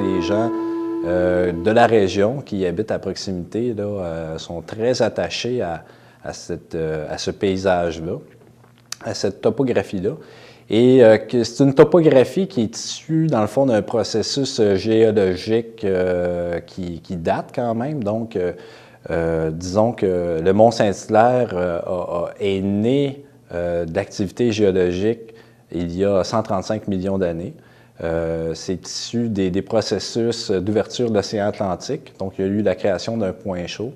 Les gens de la région qui habitent à proximité là, sont très attachés à ce paysage-là, à cette topographie-là. Et c'est une topographie qui est issue, dans le fond, d'un processus géologique qui date quand même. Donc, disons que le Mont-Saint-Hilaire est né d'activités géologiques il y a 135 millions d'années. C'est issu des processus d'ouverture de l'océan Atlantique. Donc, il y a eu la création d'un point chaud.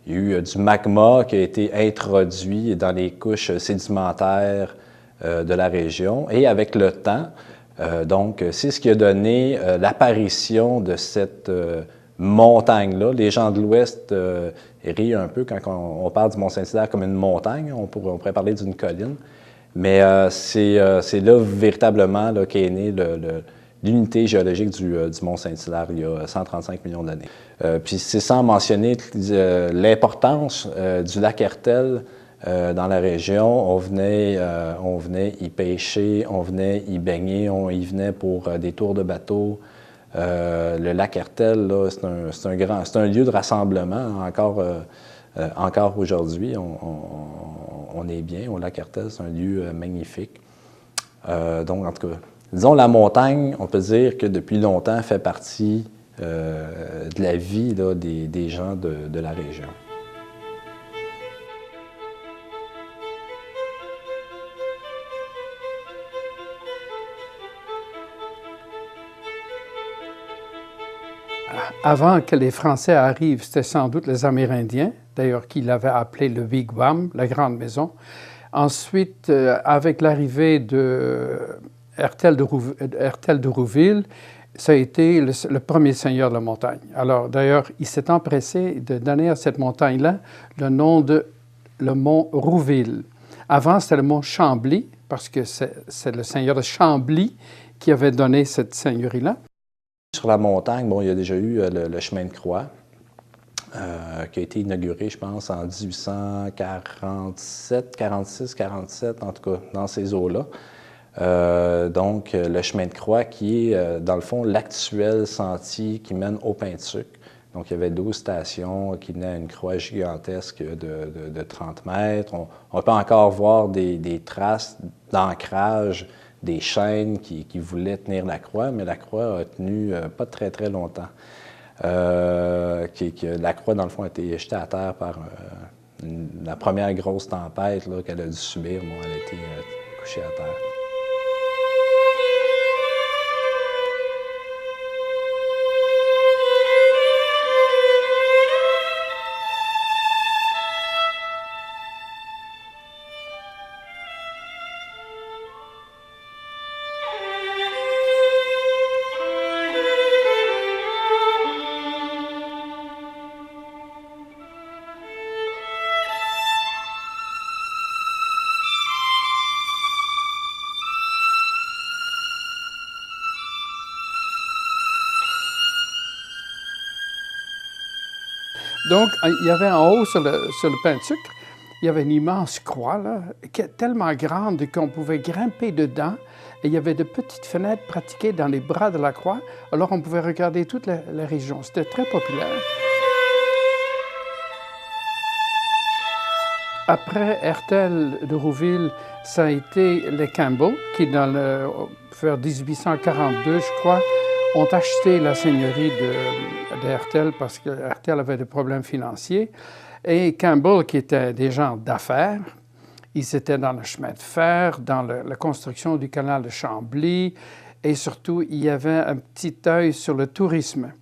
Il y a eu du magma qui a été introduit dans les couches sédimentaires de la région. Et avec le temps, donc, c'est ce qui a donné l'apparition de cette montagne-là. Les gens de l'Ouest rient un peu quand on parle du Mont-Saint-Hilaire comme une montagne. On pourrait parler d'une colline. Mais c'est là véritablement qu'est née l'unité géologique du Mont-Saint-Hilaire il y a 135 millions d'années. Puis c'est sans mentionner l'importance du lac Hertel dans la région. On venait y pêcher, on venait y baigner, on y venait pour des tours de bateau. Le lac Hertel, c'est un lieu de rassemblement encore aujourd'hui. On est bien au lac Hertel, c'est un lieu magnifique. Donc, en tout cas, disons, la montagne, on peut dire que depuis longtemps, fait partie de la vie là, des gens de la région. Avant que les Français arrivent, c'était sans doute les Amérindiens, d'ailleurs qui l'avaient appelé le Wigwam, la grande maison. Ensuite, avec l'arrivée de Hertel de Rouville, ça a été le premier seigneur de la montagne. Alors d'ailleurs, il s'est empressé de donner à cette montagne-là le nom de le mont Rouville. Avant, c'était le mont Chambly, parce que c'est le seigneur de Chambly qui avait donné cette seigneurie-là. Sur la montagne, bon, il y a déjà eu le chemin de croix qui a été inauguré, je pense, en 1847, 46, 47, en tout cas, dans ces eaux-là. Donc, le chemin de croix qui est, dans le fond, l'actuel sentier qui mène au Pain de Sucre. Donc, il y avait 12 stations qui menaient à une croix gigantesque de 30 mètres. On peut encore voir des traces d'ancrage, des chaînes qui voulaient tenir la croix, mais la croix a tenu pas très, très longtemps. La croix, dans le fond, a été jetée à terre par la première grosse tempête qu'elle a dû subir. Bon, elle a été couchée à terre. Donc, il y avait en haut, sur le Pain de Sucre, il y avait une immense croix, là, tellement grande qu'on pouvait grimper dedans. Et il y avait de petites fenêtres pratiquées dans les bras de la croix. Alors, on pouvait regarder toute la région. C'était très populaire. Après Hertel de Rouville, ça a été les Campbell, qui, vers 1842, je crois, ont acheté la seigneurie de Hertel parce que Hertel avait des problèmes financiers. Et Campbell, qui étaient des gens d'affaires, ils étaient dans le chemin de fer, dans la construction du canal de Chambly, et surtout, il y avait un petit œil sur le tourisme.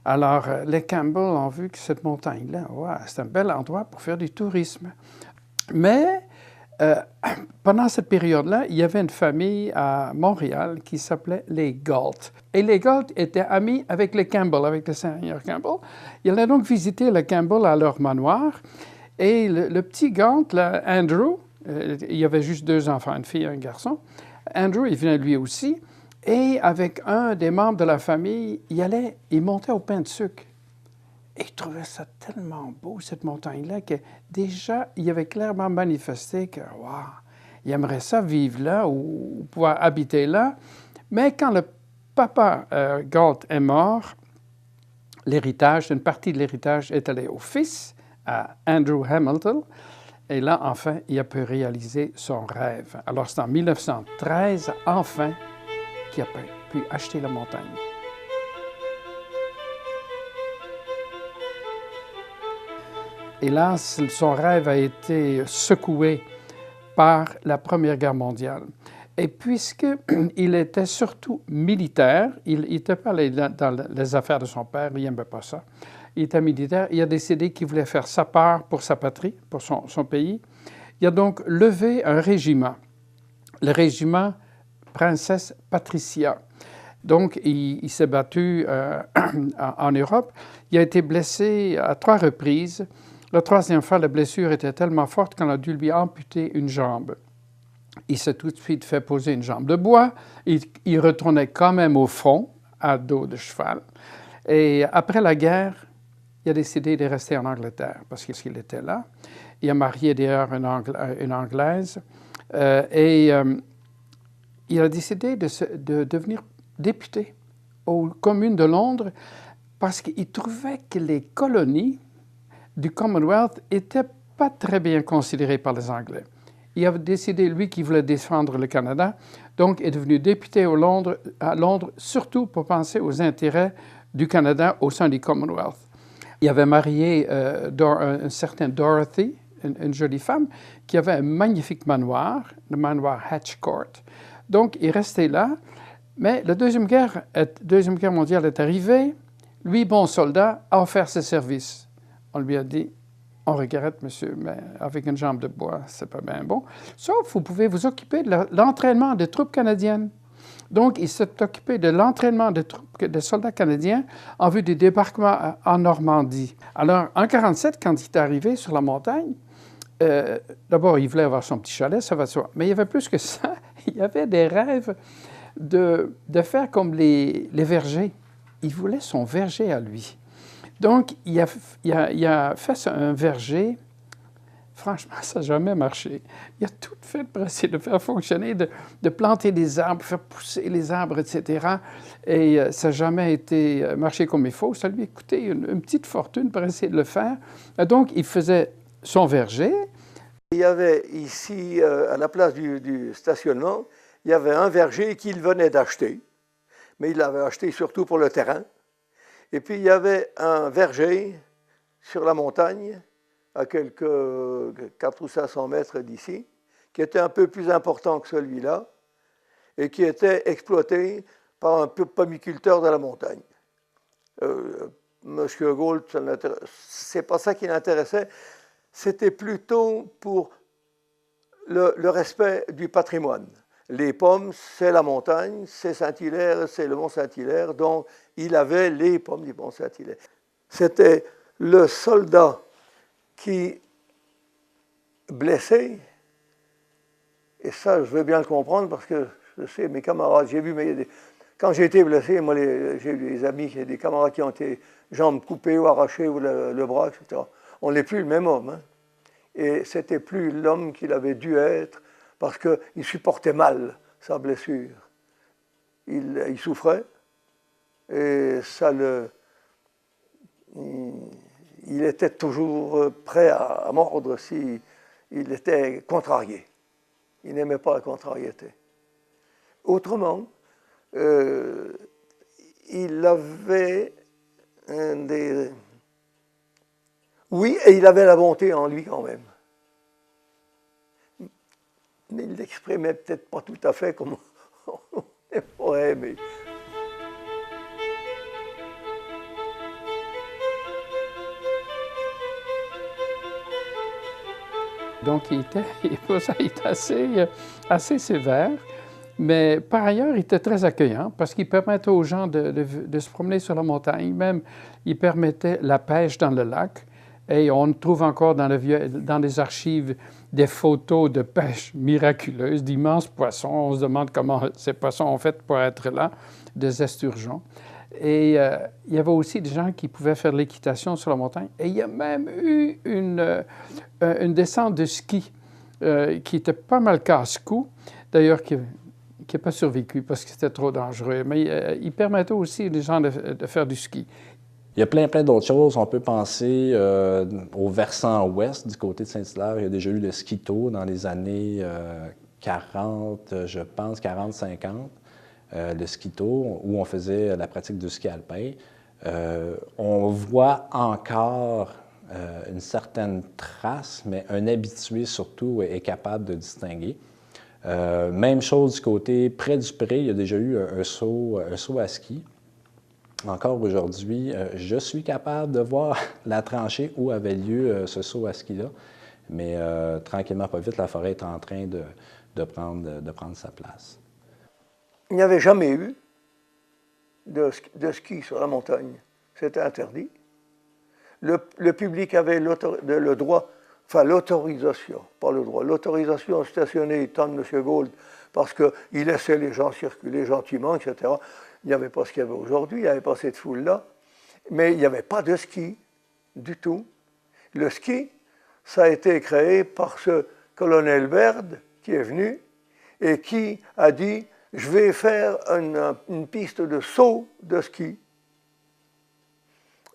Alors, les Campbell ont vu que cette montagne-là, ouais, c'est un bel endroit pour faire du tourisme. Mais pendant cette période-là, il y avait une famille à Montréal qui s'appelait les Galt. Et les Galt étaient amis avec les Campbell, avec le seigneur Campbell. Ils allaient donc visiter les Campbell à leur manoir. Et le petit Galt, là, Andrew, il y avait juste 2 enfants, une fille et un garçon. Andrew, il venait lui aussi. Et avec un des membres de la famille, il montait au Pain de Sucre. Et il trouvait ça tellement beau, cette montagne-là, que déjà, il avait clairement manifesté que, wow, il aimerait ça vivre là ou pouvoir habiter là. Mais quand le papa Galt est mort, l'héritage, une partie de l'héritage est allée au fils, à Andrew Hamilton. Et là, enfin, il a pu réaliser son rêve. Alors, c'est en 1913, enfin, qu'il a pu acheter la montagne. Hélas, son rêve a été secoué par la Première Guerre mondiale. Et puisqu'il était surtout militaire, il n'était pas dans les affaires de son père, il n'aimait pas ça. Il était militaire, il a décidé qu'il voulait faire sa part pour sa patrie, pour son pays. Il a donc levé un régiment, le régiment Princesse Patricia. Donc, il s'est battu en Europe. Il a été blessé à 3 reprises. La 3e fois, la blessure était tellement forte qu'on a dû lui amputer une jambe. Il s'est tout de suite fait poser une jambe de bois. Il retournait quand même au front, à dos de cheval. Et après la guerre, il a décidé de rester en Angleterre parce qu'il était là. Il a marié d'ailleurs une Anglaise. Il a décidé de devenir député aux communes de Londres parce qu'il trouvait que les colonies du Commonwealth n'étaient pas très bien considérées par les Anglais. Il avait décidé, lui, qu'il voulait défendre le Canada, donc il est devenu député à Londres, surtout pour penser aux intérêts du Canada au sein du Commonwealth. Il avait marié un certain Dorothy, une jolie femme, qui avait un magnifique manoir, le manoir Hatch Court. Donc, il restait là, mais la Deuxième Guerre mondiale est arrivée. Lui, bon soldat, a offert ses services. On lui a dit, on regrette, monsieur, mais avec une jambe de bois, c'est pas bien bon. Sauf, vous pouvez vous occuper de l'entraînement des troupes canadiennes. Donc, il s'est occupé de l'entraînement des soldats canadiens en vue du débarquement en Normandie. Alors, en 1947, quand il est arrivé sur la montagne, d'abord, il voulait avoir son petit chalet, ça va de soi. Mais il y avait plus que ça. Il y avait des rêves de faire comme les vergers. Il voulait son verger à lui. Donc, il a fait un verger. Franchement, ça n'a jamais marché. Il a tout fait pour essayer de faire fonctionner, de planter des arbres, faire pousser les arbres, etc. Et ça n'a jamais été marché comme il faut. Ça lui a coûté une petite fortune pour essayer de le faire. Donc, il faisait son verger. Il y avait ici, à la place du stationnement, il y avait un verger qu'il venait d'acheter, mais il l'avait acheté surtout pour le terrain. Et puis, il y avait un verger sur la montagne, à quelques 400 ou 500 mètres d'ici, qui était un peu plus important que celui-là, et qui était exploité par un pomiculteur de la montagne. Monsieur Galt, c'est pas ça qui l'intéressait, c'était plutôt pour le respect du patrimoine. Les pommes, c'est la montagne, c'est Saint-Hilaire, c'est le Mont Saint-Hilaire, donc il avait les pommes du Mont Saint-Hilaire. C'était le soldat qui, blessé, et ça, je veux bien le comprendre parce que je sais, mes camarades, j'ai vu, quand j'ai été blessé, moi, j'ai eu des amis, des camarades qui ont été jambes coupées ou arrachées ou le bras, etc. On n'est plus le même homme. Hein. Et c'était plus l'homme qu'il avait dû être parce qu'il supportait mal sa blessure. Il souffrait et ça il était toujours prêt à mordre s'il était contrarié. Il n'aimait pas la contrariété. Autrement, il avait oui, et il avait la bonté en lui quand même. Mais il l'exprimait peut-être pas tout à fait comme on pourrait aimer. Donc, il était assez sévère, mais par ailleurs, il était très accueillant parce qu'il permettait aux gens de se promener sur la montagne. Même, il permettait la pêche dans le lac. Et on trouve encore dans les archives des photos de pêche miraculeuses, d'immenses poissons. On se demande comment ces poissons ont fait pour être là, des esturgeons. Et il y avait aussi des gens qui pouvaient faire l'équitation sur la montagne. Et il y a même eu une descente de ski qui était pas mal casse-cou, d'ailleurs qui n'a pas survécu parce que c'était trop dangereux. Mais il permettait aussi aux gens de faire du ski. Il y a plein d'autres choses. On peut penser au versant ouest, du côté de Saint-Hilaire. Il y a déjà eu le skito dans les années 40, je pense, 40-50. Le skito, où on faisait la pratique du ski alpin. On voit encore une certaine trace, mais un habitué surtout est capable de distinguer. Même chose du côté près du pré, il y a déjà eu un saut à ski. Encore aujourd'hui, je suis capable de voir la tranchée où avait lieu ce saut à ski-là, mais tranquillement, pas vite, la forêt est en train de prendre sa place. Il n'y avait jamais eu de ski sur la montagne. C'était interdit. Le public avait le droit, enfin l'autorisation, pas le droit, l'autorisation de stationner tant de M. Gould, parce qu'il laissait les gens circuler gentiment, etc. Il n'y avait pas ce qu'il y avait aujourd'hui, il n'y avait pas cette foule-là, mais il n'y avait pas de ski du tout. Le ski, ça a été créé par ce colonel Baird qui est venu et qui a dit « Je vais faire une piste de saut de ski ».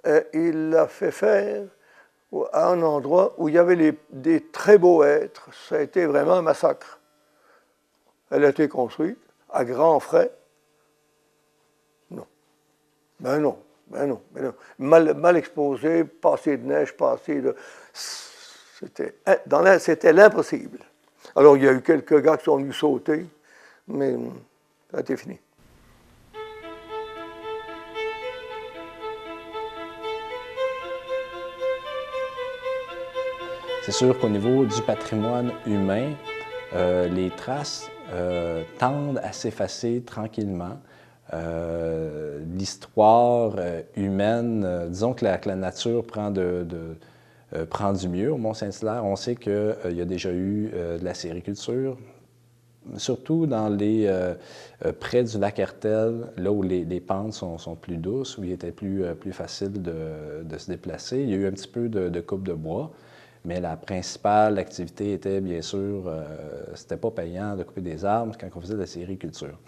Et il l'a fait faire à un endroit où il y avait des très beaux hêtres. Ça a été vraiment un massacre. Elle a été construite à grands frais. Non. Ben non. Mal exposé, pas assez de neige, pas assez de... C'était l'impossible. Alors, il y a eu quelques gars qui sont venus sauter, mais ça a été fini. C'est sûr qu'au niveau du patrimoine humain, les traces tendent à s'effacer tranquillement. L'histoire humaine, disons que la nature prend du mieux au Mont-Saint-Hilaire. On sait qu'il y a déjà eu de la sériculture, surtout près du lac Hertel, là où les pentes sont plus douces, où il était plus facile de se déplacer. Il y a eu un petit peu de coupe de bois. Mais la principale activité était, bien sûr, c'était pas payant de couper des arbres quand on faisait de la sériculture.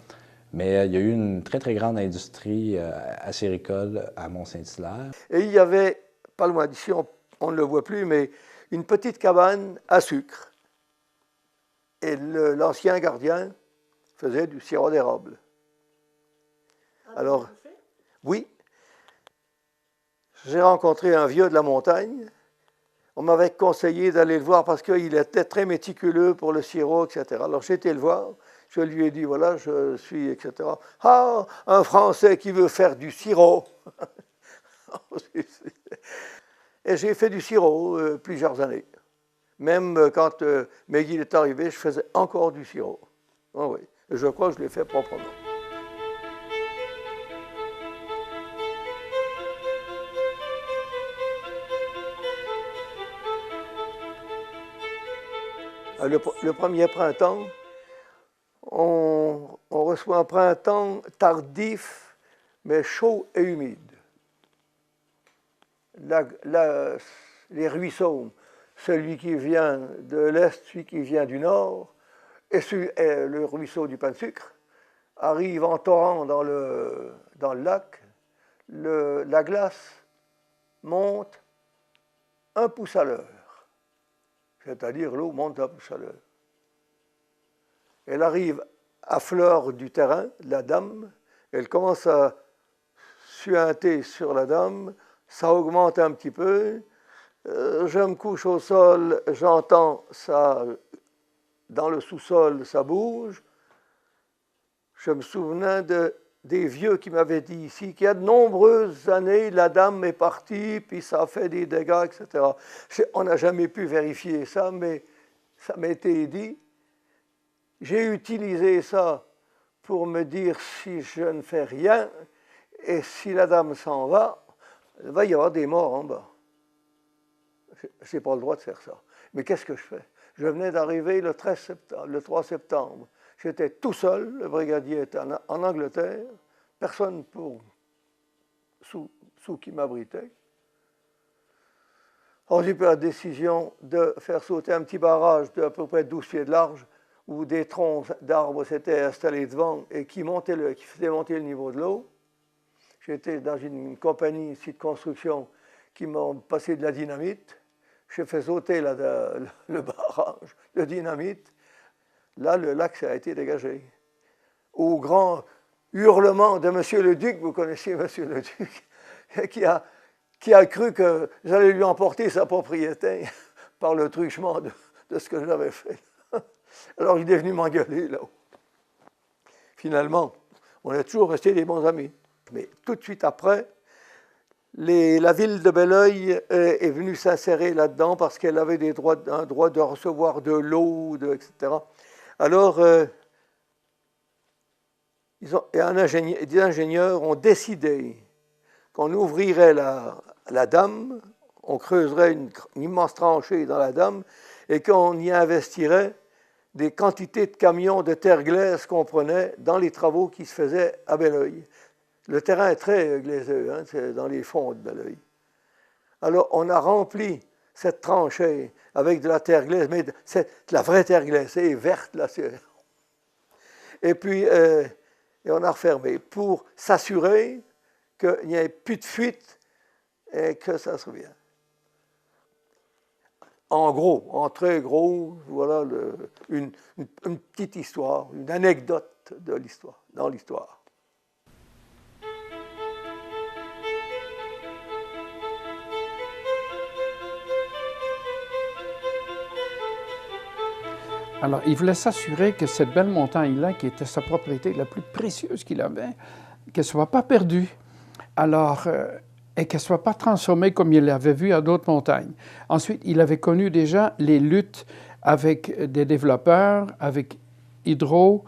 Mais il y a eu une très grande industrie acéricole à Mont-Saint-Hilaire. Et il y avait, pas loin d'ici, on ne le voit plus, mais une petite cabane à sucre. Et l'ancien gardien faisait du sirop d'érable. Alors, oui, j'ai rencontré un vieux de la montagne. On m'avait conseillé d'aller le voir parce qu'il était très méticuleux pour le sirop, etc. Alors j'ai été le voir, je lui ai dit, voilà, je suis, etc. Ah, un Français qui veut faire du sirop. Et j'ai fait du sirop plusieurs années. Même quand McGill est arrivé, je faisais encore du sirop. Oh oui, je crois que je l'ai fait proprement. Le premier printemps, on reçoit un printemps tardif, mais chaud et humide. Les ruisseaux, celui qui vient de l'est, celui qui vient du nord, et le ruisseau du pain de sucre, arrive en torrent dans le lac. La glace monte 1 pouce à l'heure. C'est-à-dire l'eau monte 1 pouce à l'heure. Elle arrive à fleur du terrain, la dame, elle commence à suinter sur la dame, ça augmente un petit peu, je me couche au sol, j'entends ça, dans le sous-sol, ça bouge. Je me souvenais des vieux qui m'avaient dit ici qu'il y a de nombreuses années, la dame est partie, puis ça a fait des dégâts, etc. On n'a jamais pu vérifier ça, mais ça m'a été dit. J'ai utilisé ça pour me dire si je ne fais rien, et si la dame s'en va, il va y avoir des morts en bas. Je n'ai pas le droit de faire ça. Mais qu'est-ce que je fais? Je venais d'arriver le 3 septembre. J'étais tout seul, le brigadier était en Angleterre, personne sous qui m'abritait. Alors j'ai pris la décision de faire sauter un petit barrage d'à peu près 12 pieds de large où des troncs d'arbres s'étaient installés devant et qui faisaient monter le niveau de l'eau. J'étais dans une compagnie ici de construction qui m'ont passé de la dynamite. J'ai fait sauter le barrage de dynamite. Là, le lac a été dégagé. Au grand hurlement de M. le Duc, vous connaissez M. le Duc, qui a cru que j'allais lui emporter sa propriété par le truchement de ce que j'avais fait. Alors il est venu m'engueuler là-haut. Finalement, on est toujours restés des bons amis. Mais tout de suite après, la ville de Belleuil est venue s'insérer là-dedans parce qu'elle avait un droit de recevoir de l'eau, etc. Alors, des ingénieurs ont décidé qu'on ouvrirait la dame, on creuserait une immense tranchée dans la dame et qu'on y investirait des quantités de camions de terre glaise qu'on prenait dans les travaux qui se faisaient à Belleuil. Le terrain est très glaiseux, hein, c'est dans les fonds de Belleuil. Alors, on a rempli cette tranchée avec de la terre glaise, mais c'est de la vraie terre glaise, c'est verte, là. Et puis, et on a refermé pour s'assurer qu'il n'y ait plus de fuite et que ça se revienne. En gros, en très gros, voilà une petite histoire, une anecdote de l'histoire, dans l'histoire. Alors, il voulait s'assurer que cette belle montagne-là, qui était sa propriété la plus précieuse qu'il avait, qu'elle ne soit pas perdue. Alors, et qu'elle ne soit pas transformée comme il l'avait vu à d'autres montagnes. Ensuite, il avait connu déjà les luttes avec des développeurs, avec Hydro,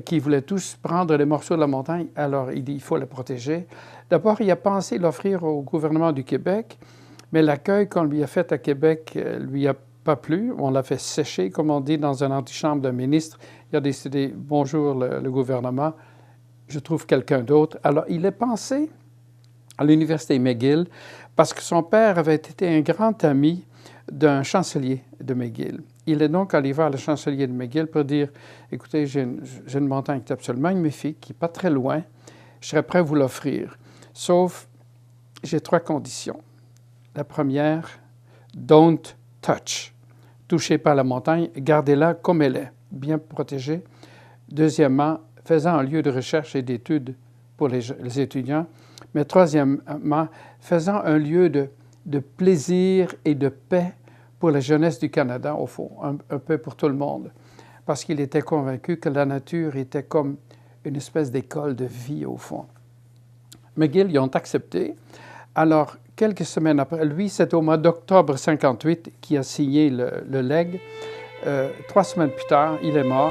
qui voulaient tous prendre les morceaux de la montagne. Alors, il dit il faut la protéger. D'abord, il a pensé l'offrir au gouvernement du Québec, mais l'accueil qu'on lui a fait à Québec lui a pas plu. On l'a fait sécher, comme on dit, dans une antichambre d'un ministre. Il a décidé, bonjour le gouvernement, je trouve quelqu'un d'autre. Alors, il est pensé à l'Université McGill parce que son père avait été un grand ami d'un chancelier de McGill. Il est donc allé voir le chancelier de McGill pour dire, écoutez, j'ai une montagne qui est absolument magnifique, qui n'est pas très loin, je serais prêt à vous l'offrir. Sauf, j'ai 3 conditions. La première, don't touch. Touchez pas la montagne, gardez-la comme elle est, bien protégée. Deuxièmement, faisant un lieu de recherche et d'études pour les étudiants. Mais troisièmement, faisant un lieu de plaisir et de paix pour la jeunesse du Canada, au fond, un peu pour tout le monde. Parce qu'il était convaincu que la nature était comme une espèce d'école de vie, au fond. McGill, ils ont accepté. Alors, quelques semaines après, lui, c'est au mois d'octobre 58 qu'il a signé le legs. 3 semaines plus tard, il est mort.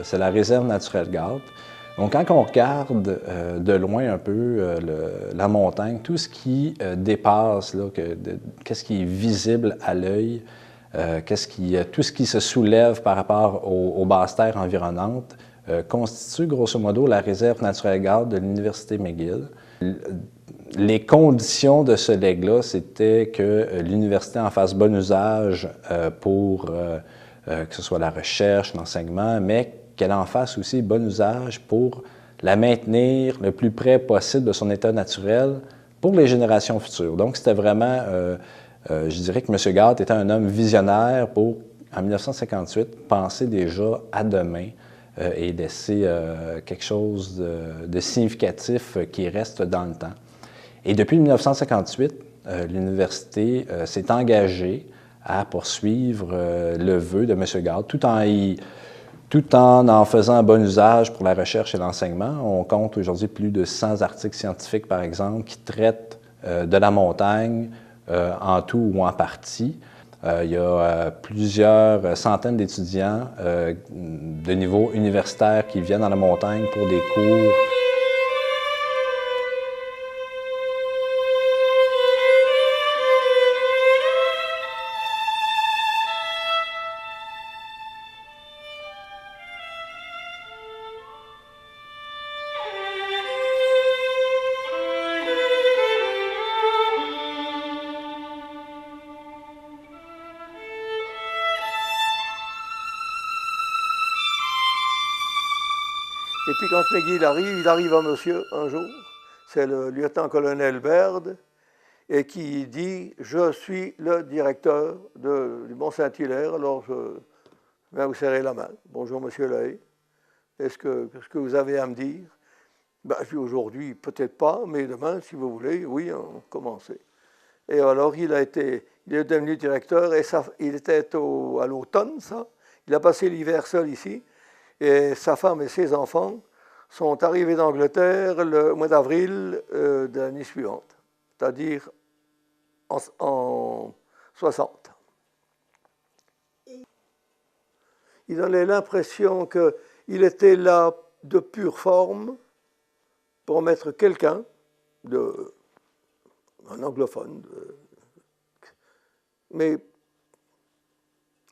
C'est la réserve naturelle Galt. Donc, quand on regarde de loin un peu la montagne, tout ce qui dépasse, qu'est-ce qui est visible à l'œil, tout ce qui se soulève par rapport aux basses terres environnantes, constitue grosso modo la réserve naturelle Galt de l'Université McGill. Les conditions de ce legs-là, c'était que l'université en fasse bon usage pour que ce soit la recherche, l'enseignement, mais qu'elle en fasse aussi bon usage pour la maintenir le plus près possible de son état naturel pour les générations futures. Donc, c'était vraiment, je dirais que M. Galt était un homme visionnaire pour, en 1958, penser déjà à demain et laisser quelque chose de significatif qui reste dans le temps. Et depuis 1958, l'université s'est engagée à poursuivre le vœu de M. Galt, tout en faisant un bon usage pour la recherche et l'enseignement. On compte aujourd'hui plus de 100 articles scientifiques, par exemple, qui traitent de la montagne en tout ou en partie. Il y a plusieurs centaines d'étudiants de niveau universitaire qui viennent dans la montagne pour des cours. Et puis quand McGill arrive, il arrive un monsieur un jour, c'est le lieutenant-colonel Baird, et qui dit « Je suis le directeur du Mont-Saint-Hilaire, alors je viens vous serrer la main. Bonjour, monsieur Lahaye. Qu'est-ce que vous avez à me dire ?» Ben, je dis aujourd'hui, peut-être pas, mais demain, si vous voulez, oui, on commence. Et alors, il est devenu directeur, et il était à l'automne, ça. Il a passé l'hiver seul ici, et sa femme et ses enfants sont arrivés d'Angleterre le mois d'avril de l'année suivante, c'est-à-dire en 60. Il donnait l'impression qu'il était là de pure forme pour mettre quelqu'un, un anglophone, mais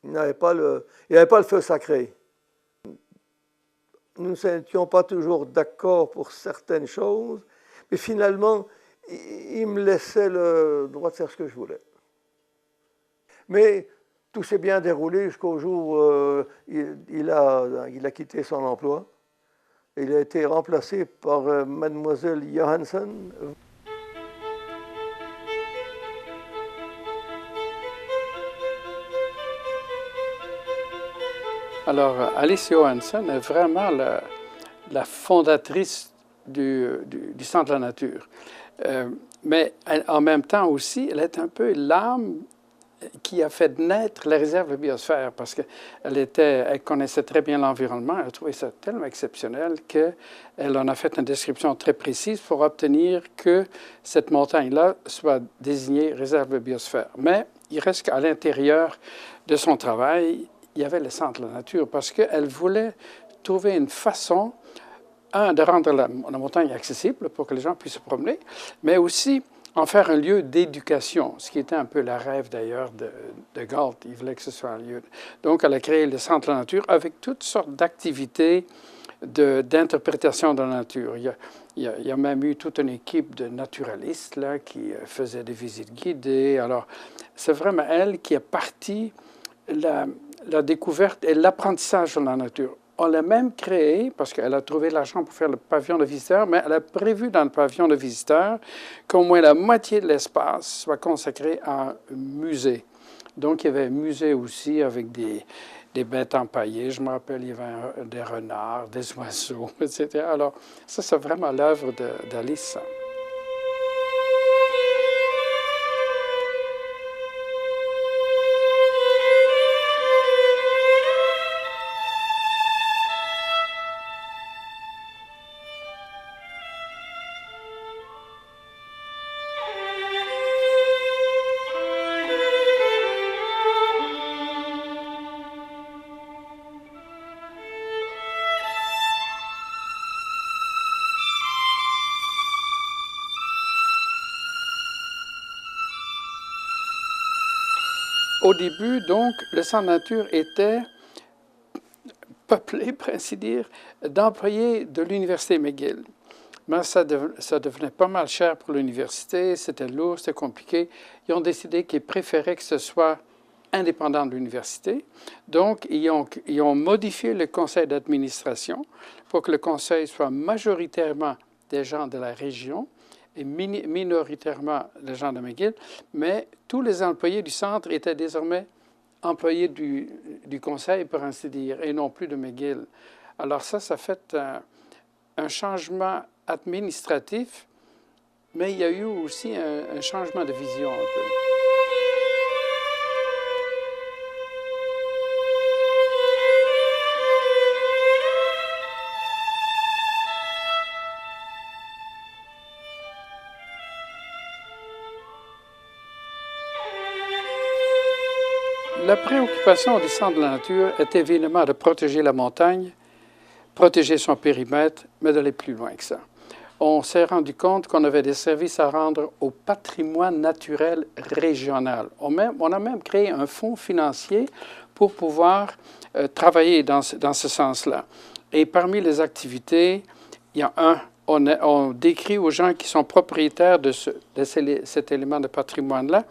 il n'avait pas le feu sacré. Nous n'étions pas toujours d'accord pour certaines choses, mais finalement, il me laissait le droit de faire ce que je voulais. Mais tout s'est bien déroulé jusqu'au jour où il a quitté son emploi. Il a été remplacé par mademoiselle Johansen. Alors, Alice Johansen est vraiment la fondatrice du Centre de la nature. Mais en même temps aussi, elle est un peu l'âme qui a fait naître la réserve de biosphère, parce qu'elle connaissait très bien l'environnement, elle a trouvé ça tellement exceptionnel qu'elle en a fait une description très précise pour obtenir que cette montagne-là soit désignée réserve de biosphère. Mais il reste qu'à l'intérieur de son travail, il y avait le Centre de la nature, parce qu'elle voulait trouver une façon, de rendre la montagne accessible pour que les gens puissent se promener, mais aussi en faire un lieu d'éducation, ce qui était un peu le rêve d'ailleurs de Galt. Il voulait que ce soit un lieu. Donc, elle a créé le Centre de la nature avec toutes sortes d'activités d'interprétation de la nature. Il y a même eu toute une équipe de naturalistes là, qui faisaient des visites guidées. Alors, c'est vraiment elle qui a parti la découverte et l'apprentissage de la nature. On l'a même créé, parce qu'elle a trouvé l'argent pour faire le pavillon de visiteurs, mais elle a prévu dans le pavillon de visiteurs qu'au moins la moitié de l'espace soit consacré à un musée. Donc, il y avait un musée aussi avec des bêtes empaillées. Je me rappelle, il y avait des renards, des oiseaux, etc. Alors, ça, c'est vraiment l'œuvre d'Alice. Au début, donc, le Centre de nature était peuplé, pour ainsi dire, d'employés de l'Université McGill. Mais ça devenait pas mal cher pour l'université, c'était lourd, c'était compliqué. Ils ont décidé qu'ils préféraient que ce soit indépendant de l'université. Donc, ils ont modifié le conseil d'administration pour que le conseil soit majoritairement des gens de la région et minoritairement les gens de McGill, mais tous les employés du centre étaient désormais employés du conseil, pour ainsi dire, et non plus de McGill. Alors ça fait un changement administratif, mais il y a eu aussi un changement de vision un peu. La préoccupation du Centre de la nature était évidemment de protéger la montagne, protéger son périmètre, mais d'aller plus loin que ça. On s'est rendu compte qu'on avait des services à rendre au patrimoine naturel régional. On a même créé un fonds financier pour pouvoir travailler dans ce sens-là. Et parmi les activités, il y a on décrit aux gens qui sont propriétaires de cet élément de patrimoine-là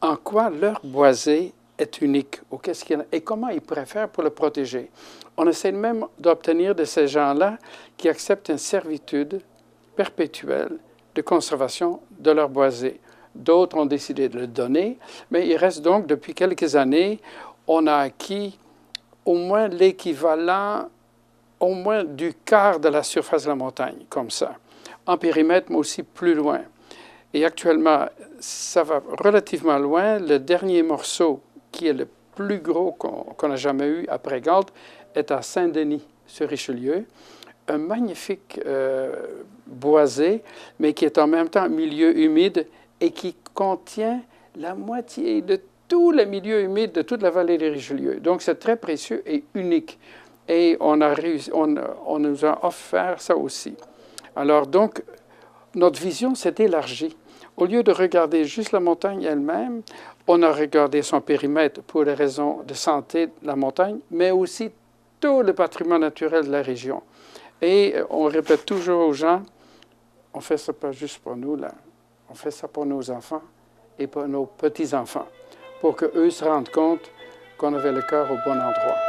en quoi leur boisé est unique ou qu'est-ce qu'il y a, et comment ils pourraient faire pour le protéger. On essaie même d'obtenir de ces gens-là qui acceptent une servitude perpétuelle de conservation de leur boisé. D'autres ont décidé de le donner, mais il reste donc, depuis quelques années, on a acquis au moins l'équivalent, au moins du quart de la surface de la montagne, comme ça, en périmètre, mais aussi plus loin. Et actuellement, ça va relativement loin. Le dernier morceau, qui est le plus gros qu'on a jamais eu après Galt, est à Saint-Denis, sur Richelieu. Un magnifique boisé, mais qui est en même temps milieu humide et qui contient la moitié de tous les milieux humides de toute la vallée de Richelieu. Donc, c'est très précieux et unique. Et on nous a offert ça aussi. Alors, donc, notre vision s'est élargie. Au lieu de regarder juste la montagne elle-même, on a regardé son périmètre pour les raisons de santé de la montagne, mais aussi tout le patrimoine naturel de la région. Et on répète toujours aux gens, on fait ça pas juste pour nous, là. On fait ça pour nos enfants et pour nos petits-enfants, pour qu'eux se rendent compte qu'on avait le cœur au bon endroit.